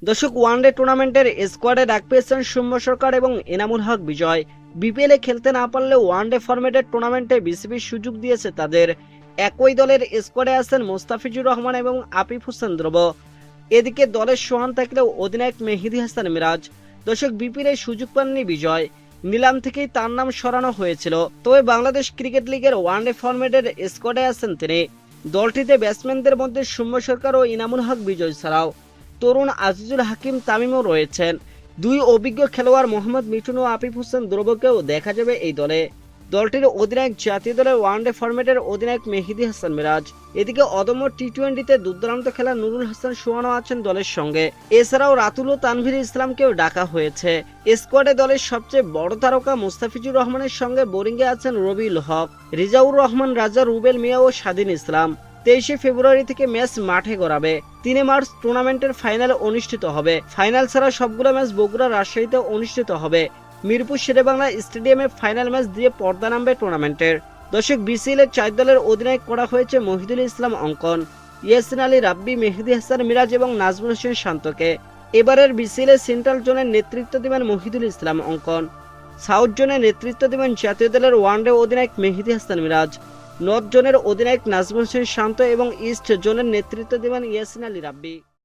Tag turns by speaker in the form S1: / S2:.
S1: দর্শক, ওয়ানডে টুর্নামেন্টের স্কোয়াডে ডাক পেয়েছেন সৌম্য সরকার এবং এনামুল হক বিজয়। বিপিএলে খেলতে না পারলেও ওয়ানডে ফরম্যাটের টুর্নামেন্টে বিসিবি সুযোগ দিয়েছে তাদের। একই দলের স্কোয়াডে আছেন মোস্তাফিজুর রহমান এবং আফিফ হোসেন ধ্রুব। এদিকে দলের সোহান থাকলেও অধিনায়ক মেহেদী হাসান মিরাজ। দর্শক, বিপিএলে সুযোগ পাননি বিজয়, নিলাম থেকেই তার নাম সরানো হয়েছিল। তবে বাংলাদেশ ক্রিকেট লিগের ওয়ানডে ফরম্যাটের স্কোয়াডে আছেন তিনি। দলটিতে ব্যাটসম্যানদের মধ্যে সৌম্য সরকার ও ইনামুল হক বিজয় ছাড়াও তরুণ আজিজুল হাকিম তামিমও রয়েছেন। দুই অভিজ্ঞ খেলোয়াড় মোহাম্মদ মিঠুন ও আফিফ হোসেন ধ্রুবকেও দেখা যাবে এই দলে। দলটির অধিনায়ক জাতীয় দলের ওয়ানডে ফরম্যাটের অধিনায়ক মেহেদী হাসান মিরাজ। এদিকে অদম্য টি-20তে দুর্দান্ত খেলা নুরুল হাসান সোহানও আছেন দলের সঙ্গে। এছাড়াও রাতুল ও তানভীর ইসলামকেও ডাকা হয়েছে। স্কোয়াডে দলের সবচেয়ে বড় তারকা মুস্তাফিজুর রহমানের সঙ্গে বোলিংয়ে আছেন রবিউল হক, রিজাউর রহমান রাজা, রুবেল মিয়া ও স্বাধীন ইসলাম। 23 ফেব্রুয়ারি থেকে ম্যাচ মাঠে গড়াবে। 3 মার্চ টুর্নামেন্টের ফাইনাল অনুষ্ঠিত হবে। ফাইনাল ছাড়া সবগুলো ম্যাচ বগুড়া, রাজশাহীতে অনুষ্ঠিত হবে। মিরপুর শেরেবাংলা স্টেডিয়ামে ফাইনাল ম্যাচ দিয়ে পর্দা নামবে টুর্নামেন্টের। দর্শক, বিসিএলের 4 দলের অধিনায়ক করা হয়েছে মহিদুল ইসলাম অঙ্কন, ইয়াসিন আলী রাব্বি, মেহেদী হাসান মিরাজ এবং নাজমুল হোসেন শান্তকে। এবারের বিসিএলের সেন্ট্রাল জোনের নেতৃত্ব দেবেন মহিদুল ইসলাম অঙ্কন। সাউথ জোনের নেতৃত্ব দেবেন জাতীয় দলের ওয়ানডে অধিনায়ক মেহেদী হাসান মিরাজ। নর্থ জোনের অধিনায়ক নাজমুল হোসেন শান্ত এবং ইস্ট জোনের নেতৃত্ব দেবেন ইয়াসিন আলী রাব্বি।